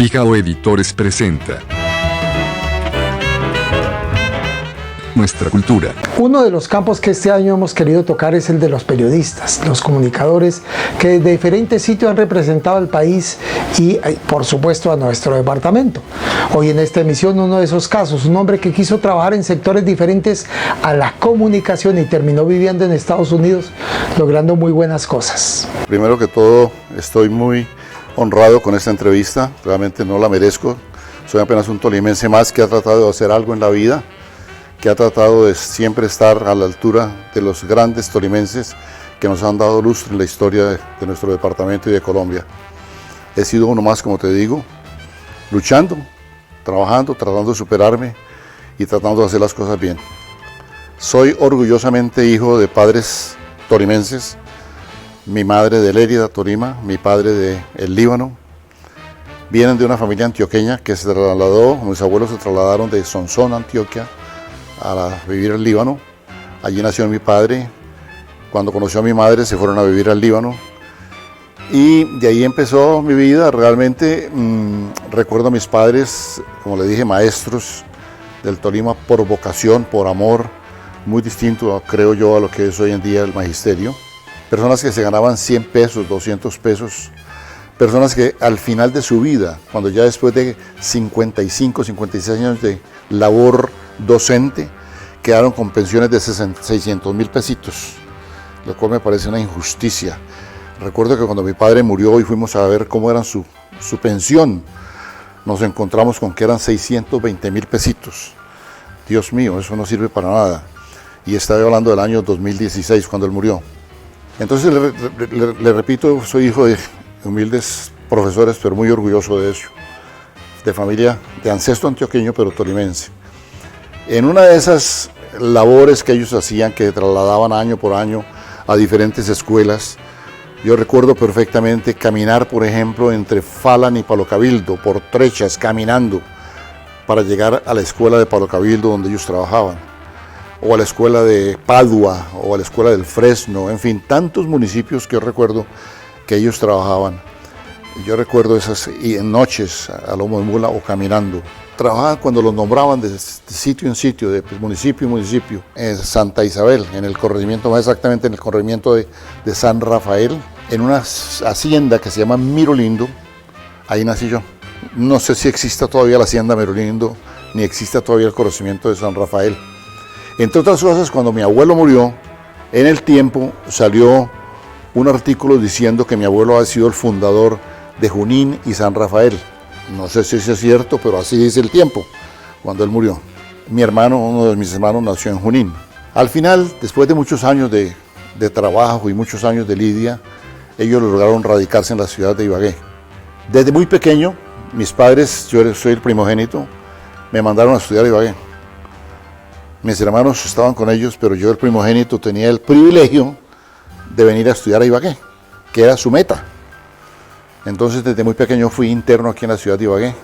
Pijao Editores presenta Nuestra Cultura. Uno de los campos que este año hemos querido tocar es el de los periodistas, los comunicadores que de diferentes sitios han representado al país y, por supuesto, a nuestro departamento. Hoy en esta emisión uno de esos casos, un hombre que quiso trabajar en sectores diferentes a la comunicación y terminó viviendo en Estados Unidos, logrando muy buenas cosas. Primero que todo, estoy muy honrado con esta entrevista, realmente no la merezco. Soy apenas un tolimense más que ha tratado de hacer algo en la vida, que ha tratado de siempre estar a la altura de los grandes tolimenses que nos han dado lustre en la historia de nuestro departamento y de Colombia. He sido uno más, como te digo, luchando, trabajando, tratando de superarme y tratando de hacer las cosas bien. Soy orgullosamente hijo de padres tolimenses, mi madre de Lérida, Tolima, mi padre del Líbano. Vienen de una familia antioqueña que se trasladó, mis abuelos se trasladaron de Sonsón, Antioquia, a vivir al Líbano. Allí nació mi padre. Cuando conoció a mi madre se fueron a vivir al Líbano y de ahí empezó mi vida. Realmente recuerdo a mis padres, como le dije, maestros del Tolima por vocación, por amor, muy distinto, creo yo, a lo que es hoy en día el magisterio. Personas que se ganaban 100 pesos, 200 pesos, personas que al final de su vida, cuando ya después de 55, 56 años de labor docente, quedaron con pensiones de 600.000 pesitos, lo cual me parece una injusticia. Recuerdo que cuando mi padre murió y fuimos a ver cómo era su pensión, nos encontramos con que eran 620.000 pesitos. Dios mío, eso no sirve para nada. Y estaba hablando del año 2016, cuando él murió. Entonces, le repito, soy hijo de humildes profesores, pero muy orgulloso de eso. De familia, de ancestro antioqueño, pero tolimense. En una de esas labores que ellos hacían, que trasladaban año por año a diferentes escuelas, yo recuerdo perfectamente caminar, por ejemplo, entre Falan y Palo Cabildo, por trechas, caminando, para llegar a la escuela de Palo Cabildo donde ellos trabajaban, o a la escuela de Padua, o a la escuela del Fresno, en fin, tantos municipios que yo recuerdo que ellos trabajaban. Yo recuerdo esas noches a lomo de mula o caminando. Trabajaban cuando los nombraban de sitio en sitio, de municipio en municipio. En Santa Isabel, en el corregimiento, más exactamente en el corregimiento de San Rafael, en una hacienda que se llama Mirolindo. Ahí nací yo. No sé si exista todavía la hacienda Mirolindo, ni exista todavía el corregimiento de San Rafael. Entre otras cosas, cuando mi abuelo murió, en el tiempo salió un artículo diciendo que mi abuelo había sido el fundador de Junín y San Rafael. No sé si eso es cierto, pero así dice el tiempo, cuando él murió. Mi hermano, uno de mis hermanos, nació en Junín. Al final, después de muchos años de trabajo y muchos años de lidia, ellos lograron radicarse en la ciudad de Ibagué. Desde muy pequeño, mis padres, yo soy el primogénito, me mandaron a estudiar a Ibagué. Mis hermanos estaban con ellos, pero yo, el primogénito, tenía el privilegio de venir a estudiar a Ibagué, que era su meta. Entonces, desde muy pequeño fui interno aquí en la ciudad de Ibagué.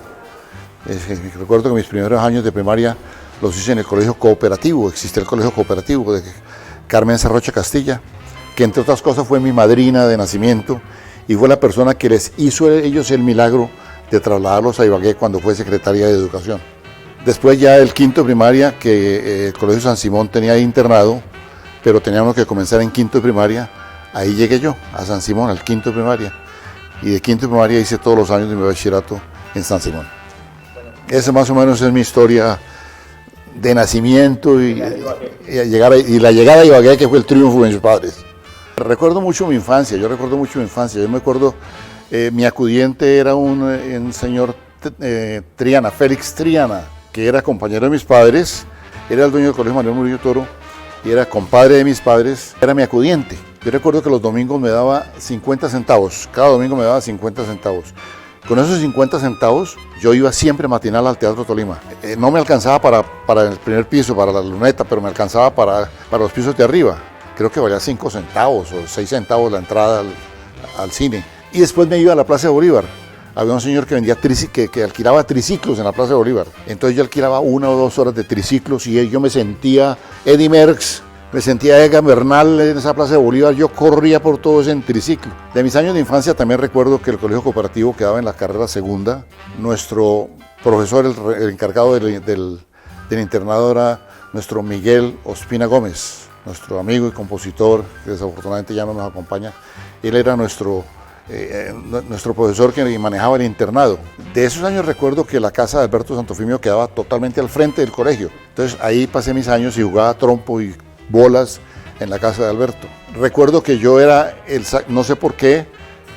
Recuerdo que mis primeros años de primaria los hice en el colegio cooperativo. Existe el colegio cooperativo de Carmen Sarrocha Castilla, que entre otras cosas fue mi madrina de nacimiento y fue la persona que les hizo a ellos el milagro de trasladarlos a Ibagué cuando fue secretaria de Educación. Después ya el quinto de primaria, que el colegio San Simón tenía internado, pero teníamos que comenzar en quinto de primaria, ahí llegué yo, a San Simón, al quinto de primaria. Y de quinto de primaria hice todos los años de mi bachillerato en San Simón. Esa más o menos es mi historia de nacimiento y la llegada a Ibagué, que fue el triunfo de mis padres. Recuerdo mucho mi infancia, yo me acuerdo, mi acudiente era un señor Triana, Félix Triana, que era compañero de mis padres, era el dueño del colegio Manuel Murillo Toro y era compadre de mis padres, era mi acudiente. Yo recuerdo que los domingos me daba 50 centavos, cada domingo me daba 50 centavos. Con esos 50 centavos yo iba siempre matinal al Teatro Tolima. No me alcanzaba para el primer piso, para la luneta, pero me alcanzaba para los pisos de arriba. Creo que valía 5 centavos o 6 centavos la entrada al cine. Y después me iba a la Plaza de Bolívar. Había un señor que vendía que alquilaba triciclos en la Plaza de Bolívar. Entonces yo alquilaba 1 o 2 horas de triciclos y yo me sentía Eddie Merckx Me sentía Egan Bernal en esa Plaza de Bolívar, yo corría por todo ese triciclo. De mis años de infancia también recuerdo que el colegio cooperativo quedaba en la carrera segunda. Nuestro profesor, el encargado del internado era nuestro Miguel Ospina Gómez, nuestro amigo y compositor, que desafortunadamente ya no nos acompaña. Él era nuestro profesor que manejaba el internado. De esos años recuerdo que la casa de Alberto Santofimio quedaba totalmente al frente del colegio. Entonces ahí pasé mis años y jugaba trompo y bolas en la casa de Alberto. Recuerdo que yo era, no sé por qué,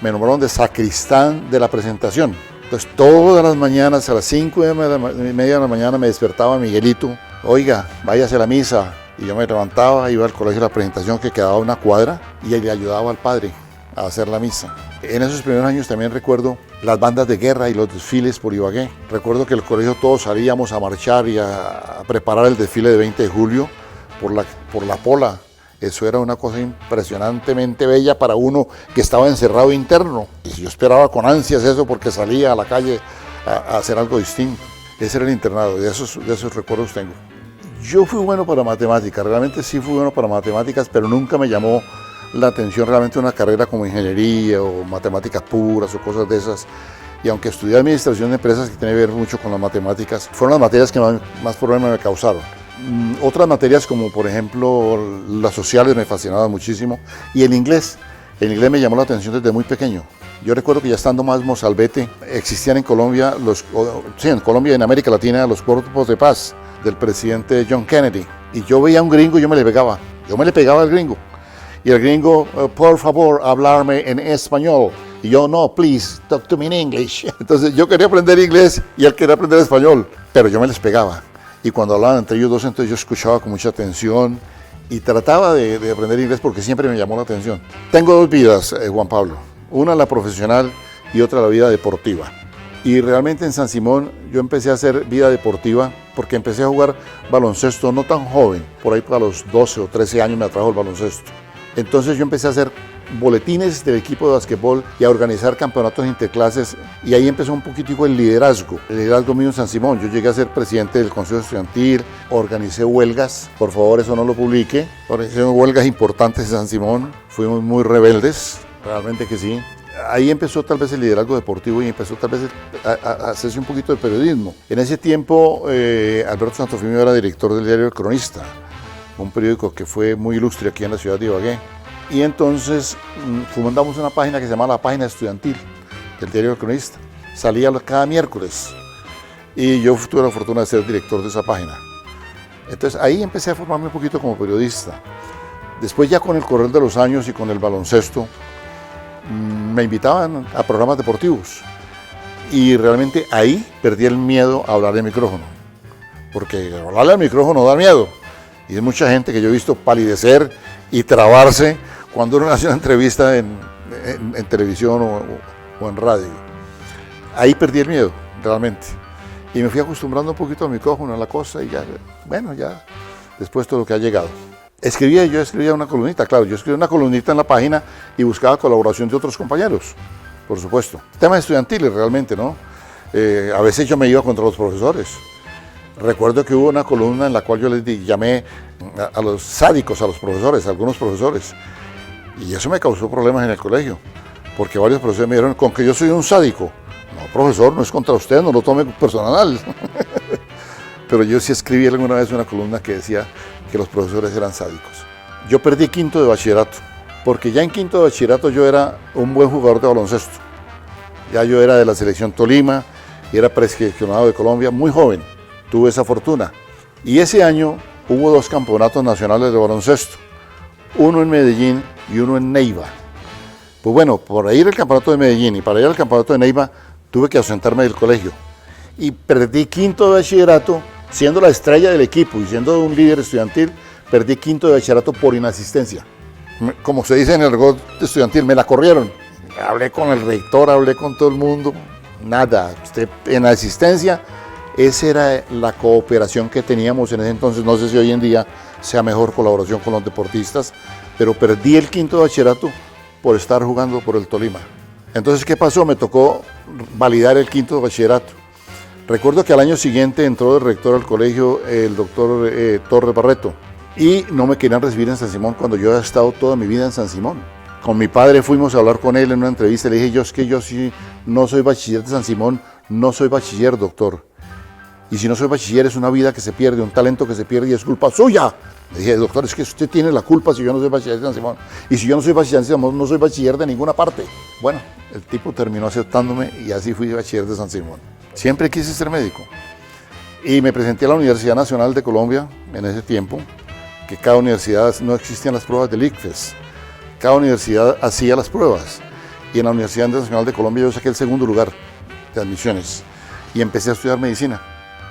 me nombraron de sacristán de la presentación. Entonces todas las mañanas a las 5:30 de la mañana me despertaba Miguelito, oiga, váyase a la misa. Y yo me levantaba, iba al colegio de la presentación que quedaba a una cuadra y le ayudaba al padre a hacer la misa. En esos primeros años también recuerdo las bandas de guerra y los desfiles por Ibagué. Recuerdo que el colegio todos salíamos a marchar y a preparar el desfile de 20 de julio por la Pola. Eso era una cosa impresionantemente bella para uno que estaba encerrado interno. Y yo esperaba con ansias eso porque salía a la calle a hacer algo distinto. Ese era el internado, de esos recuerdos tengo. Yo fui bueno para matemáticas, realmente sí fui bueno para matemáticas, pero nunca me llamó la atención realmente una carrera como ingeniería o matemáticas puras o cosas de esas. Y aunque estudié administración de empresas, que tiene que ver mucho con las matemáticas, fueron las materias que más problemas me causaron. Otras materias como por ejemplo las sociales me fascinaban muchísimo y el inglés me llamó la atención desde muy pequeño. Yo recuerdo que ya estando más mozalbete existían en Colombia, en Colombia y en América Latina los cuerpos de paz del presidente John Kennedy y yo veía a un gringo y yo me le pegaba al gringo y el gringo, por favor, hablarme en español. Y yo, no, please, talk to me in English. Entonces yo quería aprender inglés y él quería aprender español, pero yo me les pegaba. Y cuando hablaban entre ellos dos, entonces yo escuchaba con mucha atención y trataba de aprender inglés porque siempre me llamó la atención. Tengo dos vidas, Juan Pablo. Una la profesional y otra la vida deportiva. Y realmente en San Simón yo empecé a hacer vida deportiva porque empecé a jugar baloncesto no tan joven. Por ahí para los 12 o 13 años me atrajo el baloncesto. Entonces yo empecé a hacer boletines del equipo de basquetbol y a organizar campeonatos interclases y ahí empezó un poquitico el liderazgo mío en San Simón. Yo llegué a ser presidente del Consejo Estudiantil, organicé huelgas, por favor eso no lo publique, organicé huelgas importantes en San Simón, fuimos muy rebeldes, realmente que sí. Ahí empezó tal vez el liderazgo deportivo y empezó tal vez a hacerse un poquito de periodismo. En ese tiempo Alberto Santofimio era director del diario El Cronista, un periódico que fue muy ilustre aquí en la ciudad de Ibagué. Y entonces fundamos una página que se llama La Página Estudiantil del diario El Cronista. Salía cada miércoles y yo tuve la fortuna de ser director de esa página. Entonces ahí empecé a formarme un poquito como periodista. Después ya con el correr de los años y con el baloncesto me invitaban a programas deportivos y realmente ahí perdí el miedo a hablar al micrófono, porque hablarle al micrófono da miedo y hay mucha gente que yo he visto palidecer y trabarse cuando uno hace una entrevista en televisión o en radio. Ahí perdí el miedo realmente y me fui acostumbrando un poquito al micrófono, a la cosa y ya, bueno, ya después todo lo que ha llegado. Yo escribía una columnita, claro, yo escribía una columnita en la página y buscaba colaboración de otros compañeros, por supuesto. Temas estudiantiles realmente, ¿no? A veces yo me iba contra los profesores. Recuerdo que hubo una columna en la cual yo les llamé a los sádicos, a los profesores, a algunos profesores. Y eso me causó problemas en el colegio, porque varios profesores me dijeron, con que yo soy un sádico. No, profesor, no es contra usted, no lo tome personal. Pero yo sí escribí alguna vez una columna que decía que los profesores eran sádicos. Yo perdí quinto de bachillerato, porque ya en quinto de bachillerato yo era un buen jugador de baloncesto. Ya yo era de la selección Tolima y era preseleccionado de Colombia, muy joven, tuve esa fortuna. Y ese año hubo 2 campeonatos nacionales de baloncesto, uno en Medellín y uno en Neiva. Pues bueno, por ir al campeonato de Medellín y para ir al campeonato de Neiva tuve que ausentarme del colegio. Y perdí quinto de bachillerato, siendo la estrella del equipo y siendo un líder estudiantil, perdí quinto de bachillerato por inasistencia. Como se dice en el argot estudiantil, me la corrieron. Hablé con el rector, hablé con todo el mundo, nada. En asistencia, esa era la cooperación que teníamos en ese entonces. No sé si hoy en día sea mejor colaboración con los deportistas, pero perdí el quinto de bachillerato por estar jugando por el Tolima. Entonces, ¿qué pasó? Me tocó validar el quinto de bachillerato. Recuerdo que al año siguiente entró de rector al colegio el doctor Torres Barreto y no me querían recibir en San Simón cuando yo había estado toda mi vida en San Simón. Con mi padre fuimos a hablar con él en una entrevista, le dije, yo sí no soy bachiller de San Simón, no soy bachiller, doctor. Y si no soy bachiller es una vida que se pierde, un talento que se pierde y es culpa suya. Le dije, doctor, es que usted tiene la culpa si yo no soy bachiller de San Simón. Y si yo no soy bachiller de San Simón, no soy bachiller de ninguna parte. Bueno, el tipo terminó aceptándome y así fui bachiller de San Simón. Siempre quise ser médico. Y me presenté a la Universidad Nacional de Colombia en ese tiempo, que cada universidad, no existían las pruebas del ICFES. Cada universidad hacía las pruebas. Y en la Universidad Nacional de Colombia yo saqué el segundo lugar de admisiones. Y empecé a estudiar medicina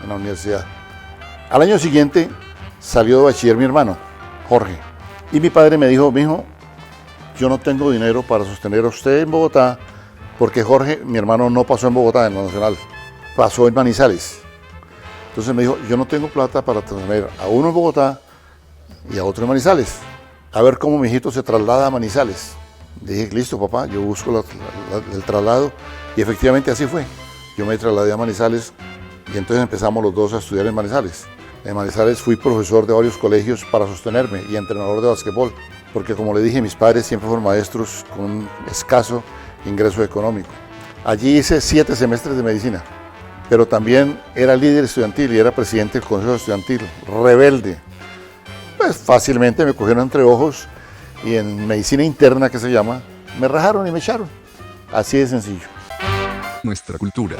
en la universidad. Al año siguiente salió de bachiller mi hermano, Jorge. Y mi padre me dijo, mijo, yo no tengo dinero para sostener a usted en Bogotá, porque Jorge, mi hermano, no pasó en Bogotá, en la Nacional, pasó en Manizales. Entonces me dijo, yo no tengo plata para sostener a uno en Bogotá y a otro en Manizales. A ver cómo mi hijito se traslada a Manizales. Le dije, listo papá, yo busco el traslado. Y efectivamente así fue. Yo me trasladé a Manizales y entonces empezamos los dos a estudiar en Manizales. En Manizales fui profesor de varios colegios para sostenerme y entrenador de basquetbol. Porque como le dije, mis padres siempre fueron maestros con un escaso ingreso económico. Allí hice 7 semestres de medicina, pero también era líder estudiantil y era presidente del consejo estudiantil, rebelde. Pues fácilmente me cogieron entre ojos y en medicina interna, que se llama, me rajaron y me echaron. Así de sencillo. Nuestra cultura.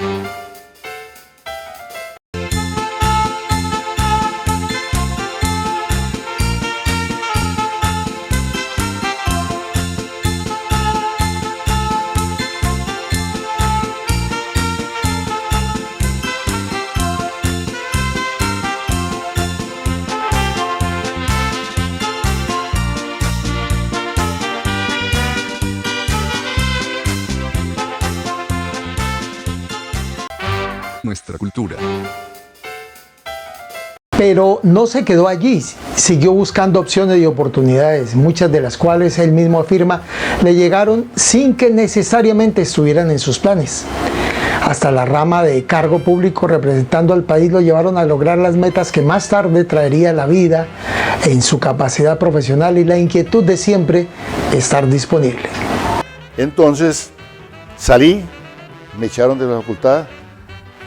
Nuestra cultura. Pero no se quedó allí, siguió buscando opciones y oportunidades, muchas de las cuales él mismo afirma le llegaron sin que necesariamente estuvieran en sus planes. Hasta la rama de cargo público representando al país lo llevaron a lograr las metas que más tarde traería la vida en su capacidad profesional y la inquietud de siempre estar disponible. Entonces salí, me echaron de la facultad,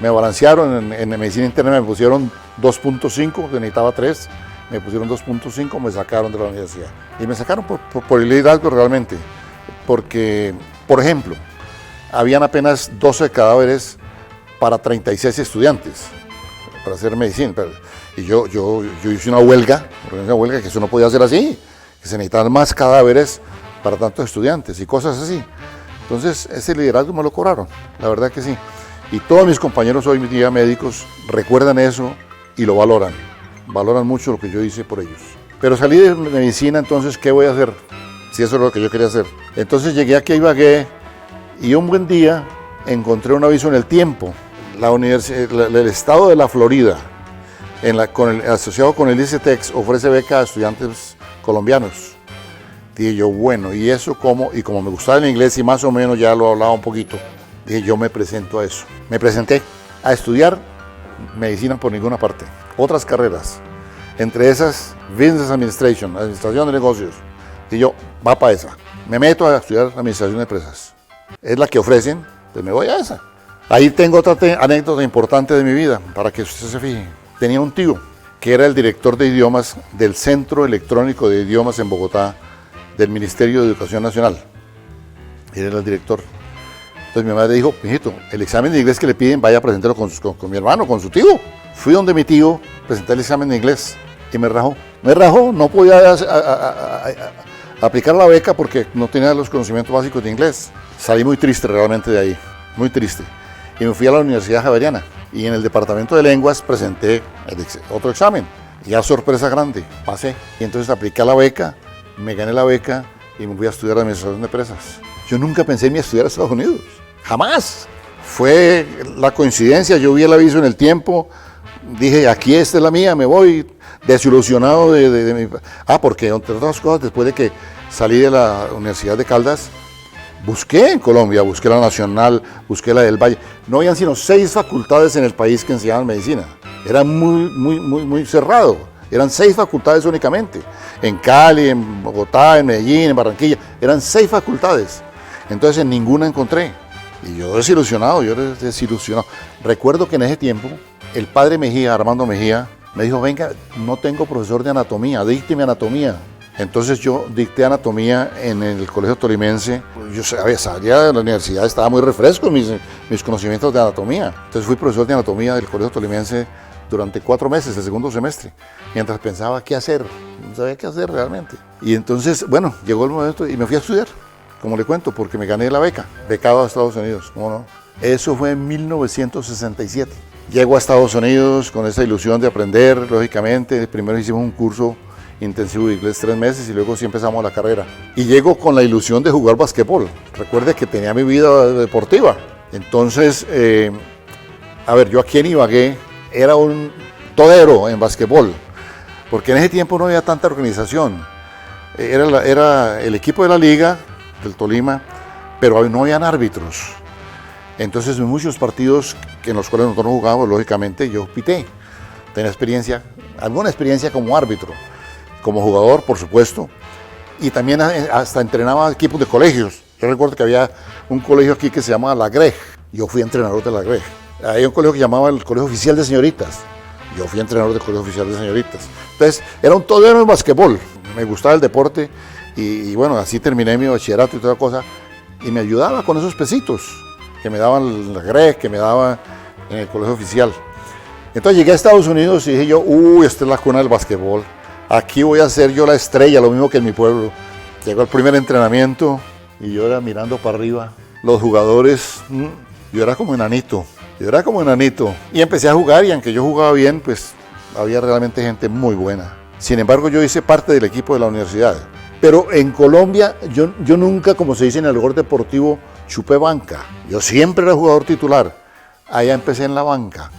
me balancearon en medicina interna, me pusieron 2.5, necesitaba 3, me pusieron 2.5, me sacaron de la universidad. Y me sacaron por el liderazgo realmente, porque, por ejemplo, habían apenas 12 cadáveres para 36 estudiantes para hacer medicina. Y yo hice una huelga que eso no podía ser así, que se necesitaban más cadáveres para tantos estudiantes y cosas así. Entonces ese liderazgo me lo cobraron, la verdad que sí. Y todos mis compañeros hoy en día médicos recuerdan eso y lo valoran mucho lo que yo hice por ellos. Pero salí de medicina, entonces, ¿qué voy a hacer? Si eso es lo que yo quería hacer. Entonces llegué aquí a Ibagué y un buen día encontré un aviso en El Tiempo. El estado de la Florida, asociado con el ICETEX, ofrece beca a estudiantes colombianos. Dije yo, bueno, ¿y eso cómo? Y como me gustaba el inglés y más o menos ya lo hablaba un poquito, dije, yo me presento a eso. Me presenté a estudiar medicina por ninguna parte. Otras carreras, entre esas, Business Administration, administración de negocios. Y yo, va para esa. Me meto a estudiar administración de empresas. Es la que ofrecen, pues me voy a esa. Ahí tengo otra anécdota importante de mi vida, para que usted se fije. Tenía un tío que era el director de idiomas del Centro Electrónico de Idiomas en Bogotá, del Ministerio de Educación Nacional. Él era el director. Entonces mi madre dijo, mijito, el examen de inglés que le piden, vaya a presentarlo con mi hermano, con su tío. Fui donde mi tío, presenté el examen de inglés y me rajó. Me rajó, no podía aplicar la beca porque no tenía los conocimientos básicos de inglés. Salí muy triste realmente de ahí, muy triste. Y me fui a la Universidad Javeriana y en el departamento de lenguas presenté otro examen. Ya sorpresa grande, pasé. Y entonces apliqué a la beca, me gané la beca y me fui a estudiar administración de empresas. Yo nunca pensé en estudiar a Estados Unidos. Jamás. Fue la coincidencia, yo vi el aviso en El Tiempo, dije, aquí esta es la mía, me voy desilusionado de mi... porque entre otras cosas, después de que salí de la Universidad de Caldas, busqué en Colombia, busqué la Nacional, busqué la del Valle. No habían sino 6 facultades en el país que enseñaban medicina. Era muy cerrado. Eran 6 facultades únicamente. En Cali, en Bogotá, en Medellín, en Barranquilla. Eran 6 facultades. Entonces en ninguna encontré. Y yo desilusionado. Recuerdo que en ese tiempo el padre Mejía, Armando Mejía, me dijo, venga, no tengo profesor de anatomía, dícteme anatomía. Entonces yo dicté anatomía en el Colegio Tolimense. Yo salía de la universidad, estaba muy refresco en mis conocimientos de anatomía. Entonces fui profesor de anatomía del Colegio Tolimense durante 4 meses, el segundo semestre, mientras pensaba qué hacer, no sabía qué hacer realmente. Y entonces, bueno, llegó el momento y me fui a estudiar, como le cuento, porque me gané la beca, becado a Estados Unidos, ¿cómo no? Eso fue en 1967. Llego a Estados Unidos con esa ilusión de aprender, lógicamente. Primero hicimos un curso intensivo de inglés 3 meses y luego sí empezamos la carrera. Y llego con la ilusión de jugar basquetbol. Recuerde que tenía mi vida deportiva. Entonces, yo aquí en Ibagué era un todero en basquetbol, porque en ese tiempo no había tanta organización. Era el equipo de la liga, del Tolima, pero no habían árbitros. Entonces, en muchos partidos en los cuales nosotros jugábamos, lógicamente, yo pité. Tenía alguna experiencia como árbitro, como jugador, por supuesto, y también hasta entrenaba equipos de colegios. Yo recuerdo que había un colegio aquí que se llamaba La Greg. Yo fui entrenador de La Greg. Hay un colegio que llamaba el Colegio Oficial de Señoritas. Yo fui entrenador del Colegio Oficial de Señoritas. Entonces, era un todero en basquetbol. Me gustaba el deporte y bueno, así terminé mi bachillerato y toda cosa. Y me ayudaba con esos pesitos que me daban La Greg, que me daban en el Colegio Oficial. Entonces llegué a Estados Unidos y dije yo, esta es la cuna del basquetbol. Aquí voy a ser yo la estrella, lo mismo que en mi pueblo. Llegó el primer entrenamiento y yo era mirando para arriba. Los jugadores, yo era como enanito. Y empecé a jugar y aunque yo jugaba bien, pues había realmente gente muy buena. Sin embargo, yo hice parte del equipo de la universidad. Pero en Colombia, yo nunca, como se dice en el gol deportivo, chupé banca. Yo siempre era jugador titular. Allá empecé en la banca.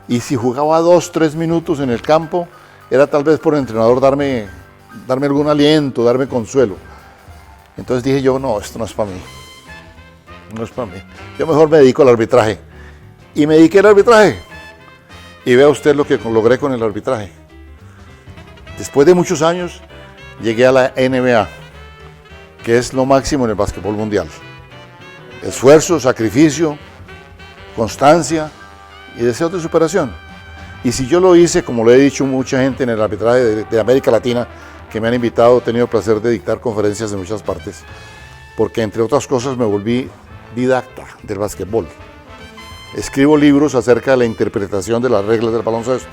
Y si jugaba 2-3 minutos en el campo, era tal vez por el entrenador darme algún aliento, darme consuelo. Entonces dije yo, no, esto no es para mí. No es para mí. Yo mejor me dedico al arbitraje. Y me dediqué al arbitraje. Y vea usted lo que logré con el arbitraje. Después de muchos años, llegué a la NBA, que es lo máximo en el básquetbol mundial. Esfuerzo, sacrificio, constancia y deseo de superación. Y si yo lo hice, como lo he dicho mucha gente en el arbitraje de América Latina, que me han invitado, he tenido el placer de dictar conferencias en muchas partes, porque entre otras cosas me volví didacta del básquetbol. Escribo libros acerca de la interpretación de las reglas del baloncesto.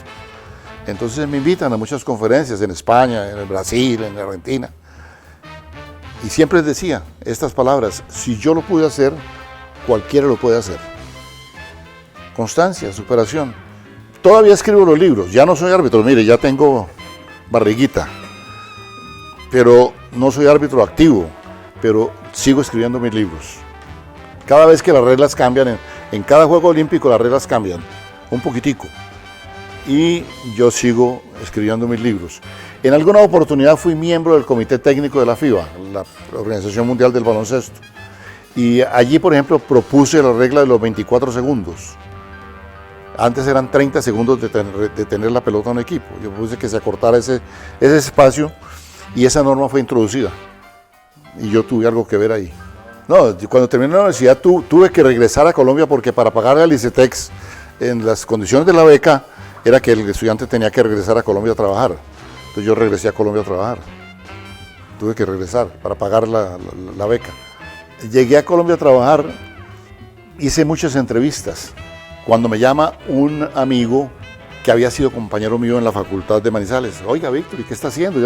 Entonces me invitan a muchas conferencias en España, en el Brasil, en Argentina. Y siempre les decía estas palabras, si yo lo pude hacer, cualquiera lo puede hacer. Constancia, superación. Todavía escribo los libros, ya no soy árbitro, mire, ya tengo barriguita, pero no soy árbitro activo, pero sigo escribiendo mis libros. Cada vez que las reglas cambian, en cada Juego Olímpico las reglas cambian, un poquitico, y yo sigo escribiendo mis libros. En alguna oportunidad fui miembro del Comité Técnico de la FIBA, la Organización Mundial del Baloncesto, y allí, por ejemplo, propuse la regla de los 24 segundos. Antes eran 30 segundos de tener la pelota en un equipo. Yo puse que se acortara ese espacio y esa norma fue introducida. Y yo tuve algo que ver ahí. No, cuando terminé la universidad tuve que regresar a Colombia porque para pagarle al ICETEX en las condiciones de la beca era que el estudiante tenía que regresar a Colombia a trabajar. Entonces yo regresé a Colombia a trabajar. Tuve que regresar para pagar la beca. Llegué a Colombia a trabajar, hice muchas entrevistas. Cuando me llama un amigo que había sido compañero mío en la facultad de Manizales, oiga Víctor, ¿y qué está haciendo?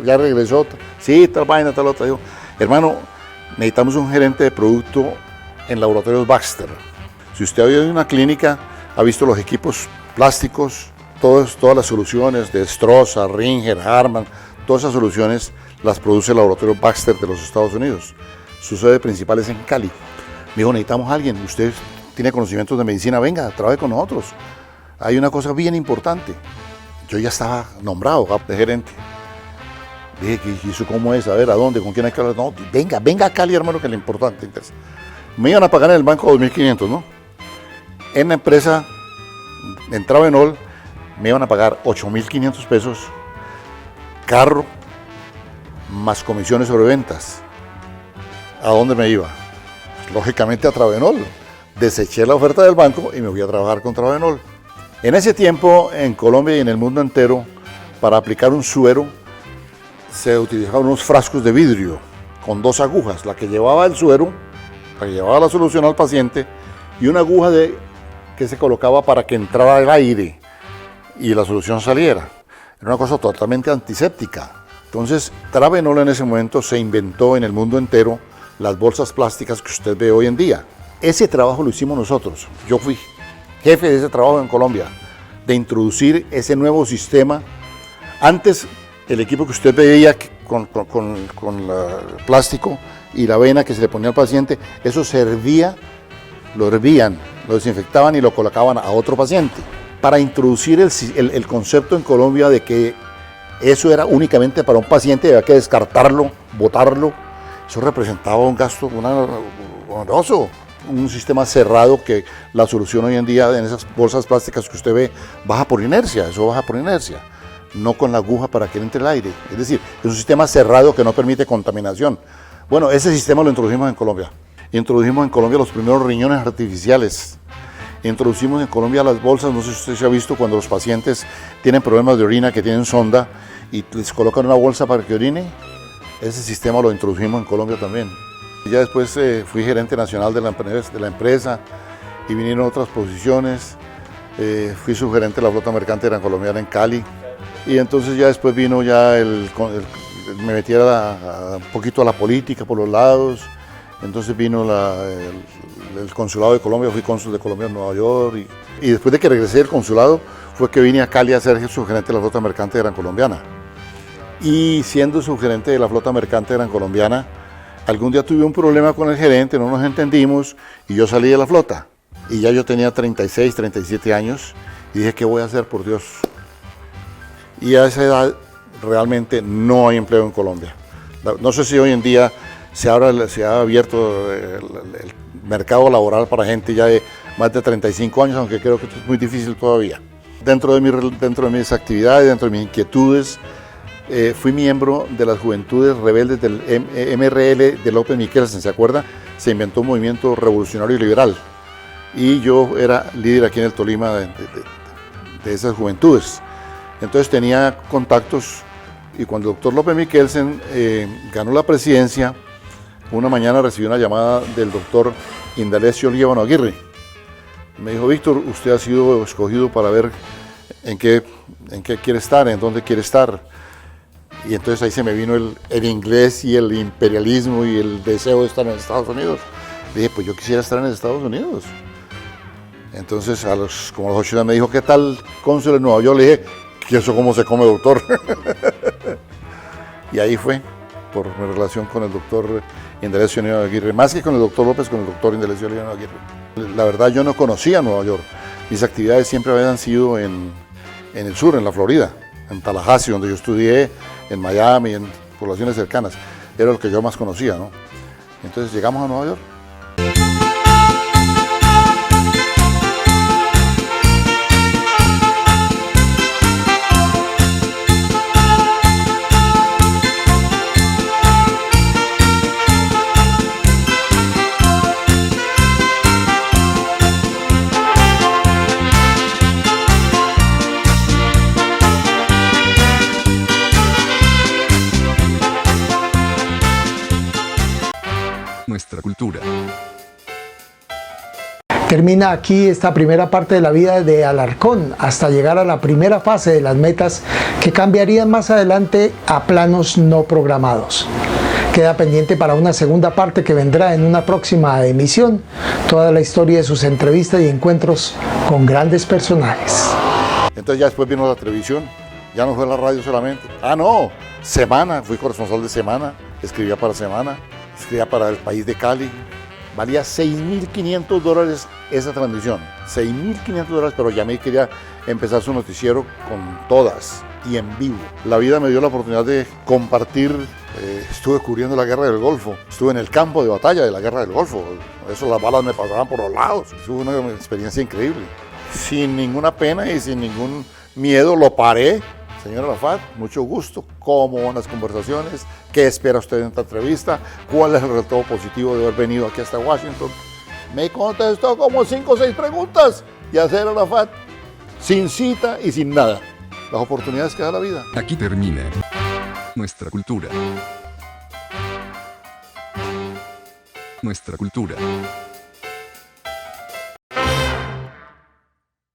Ya regresó. Sí, tal vaina, tal otra. Digo, hermano, necesitamos un gerente de producto en Laboratorios Baxter. Si usted ha ido a una clínica, ha visto los equipos plásticos, todas las soluciones de Stroza, Ringer, Harman, todas esas soluciones las produce el Laboratorio Baxter de los Estados Unidos. Su sede principal es en Cali. Me dijo, necesitamos a alguien, usted tiene conocimientos de medicina, venga, trabaje con nosotros. Hay una cosa bien importante. Yo ya estaba nombrado de gerente. Dije, ¿y eso cómo es? A ver, ¿a dónde? ¿Con quién hay que hablar? No, venga a Cali, hermano, que es lo importante. Me iban a pagar en el banco 2.500, ¿no? En la empresa, en Travenol, me iban a pagar 8.500 pesos carro, más comisiones sobre ventas. ¿A dónde me iba? Lógicamente a Travenol. Deseché la oferta del banco y me fui a trabajar con Travenol. En ese tiempo, en Colombia y en el mundo entero, para aplicar un suero, se utilizaban unos frascos de vidrio con dos agujas, la que llevaba el suero, la que llevaba la solución al paciente, y una aguja que se colocaba para que entrara el aire y la solución saliera. Era una cosa totalmente antiséptica. Entonces, Travenol en ese momento se inventó en el mundo entero las bolsas plásticas que usted ve hoy en día. Ese trabajo lo hicimos nosotros. Yo fui jefe de ese trabajo en Colombia, de introducir ese nuevo sistema. Antes, el equipo que usted veía con el plástico y la vena que se le ponía al paciente, eso servía, lo hervían, lo desinfectaban y lo colocaban a otro paciente. Para introducir el concepto en Colombia de que eso era únicamente para un paciente, había que descartarlo, botarlo, eso representaba un gasto oneroso. Un sistema cerrado que la solución hoy en día en esas bolsas plásticas que usted ve baja por inercia, eso baja por inercia, no con la aguja para que entre el aire. Es decir, es un sistema cerrado que no permite contaminación. Bueno, ese sistema lo introdujimos en Colombia. Introdujimos en Colombia los primeros riñones artificiales. Introducimos en Colombia las bolsas, no sé si usted se ha visto cuando los pacientes tienen problemas de orina, que tienen sonda y les colocan una bolsa para que orine. Ese sistema lo introdujimos en Colombia también. Ya después fui gerente nacional de la empresa y vinieron otras posiciones. Fui subgerente de la flota mercante gran colombiana en Cali. Y entonces ya después vino ya me metí un poquito a la política por los lados. Entonces vino el consulado de Colombia, fui cónsul de Colombia en Nueva York. Y después de que regresé del consulado fue que vine a Cali a ser subgerente de la flota mercante gran colombiana. Y siendo subgerente de la flota mercante gran colombiana, algún día tuve un problema con el gerente, no nos entendimos y yo salí de la flota. Y ya yo tenía 36, 37 años y dije, ¿qué voy a hacer, por Dios? Y a esa edad realmente no hay empleo en Colombia. No sé si hoy en día se ha abierto el mercado laboral para gente ya de más de 35 años, aunque creo que es muy difícil todavía. Dentro de mis actividades, dentro de mis inquietudes, fui miembro de las Juventudes Rebeldes del MRL de López Miquelsen, ¿se acuerda? Se inventó un movimiento revolucionario y liberal y yo era líder aquí en el Tolima de esas juventudes. Entonces tenía contactos y cuando el doctor López Miquelsen ganó la presidencia, una mañana recibí una llamada del doctor Indalecio Líbano Aguirre. Me dijo, Víctor, usted ha sido escogido para ver en qué quiere estar, en dónde quiere estar. Y entonces ahí se me vino el inglés y el imperialismo y el deseo de estar en Estados Unidos. Le dije, pues yo quisiera estar en Estados Unidos. Entonces, como a los 8 días me dijo, ¿qué tal cónsul en Nueva York? Le dije, ¿y eso cómo se come, doctor? Y ahí fue, por mi relación con el doctor Indalecio Líbano Aguirre, más que con el doctor López, con el doctor Indalecio Líbano Aguirre. La verdad, yo no conocía Nueva York. Mis actividades siempre habían sido en el sur, en la Florida, en Tallahassee, donde yo estudié, en Miami, en poblaciones cercanas. Era lo que yo más conocía, ¿no? Entonces llegamos a Nueva York. Nuestra cultura. Termina aquí esta primera parte de la vida de Alarcón hasta llegar a la primera fase de las metas que cambiarían más adelante a planos no programados. Queda pendiente para una segunda parte que vendrá en una próxima emisión, toda la historia de sus entrevistas y encuentros con grandes personajes. Entonces ya después vino la televisión, ya no fue la radio solamente. No, Semana, fui corresponsal de Semana, escribía para Semana, escribía para El País de Cali. Valía $6.500 esa transmisión, $6.500, pero ya me quería empezar su noticiero con todas y en vivo. La vida me dio la oportunidad de compartir, estuve cubriendo la Guerra del Golfo, estuve en el campo de batalla de la Guerra del Golfo, eso las balas me pasaban por los lados, fue una experiencia increíble. Sin ninguna pena y sin ningún miedo lo paré, Señor Arafat, mucho gusto. ¿Cómo van las conversaciones? ¿Qué espera usted en esta entrevista? ¿Cuál es el reto positivo de haber venido aquí hasta Washington? Me contestó como 5 o 6 preguntas. Yasser Arafat, sin cita y sin nada. Las oportunidades que da la vida. Aquí termina nuestra cultura. Nuestra cultura.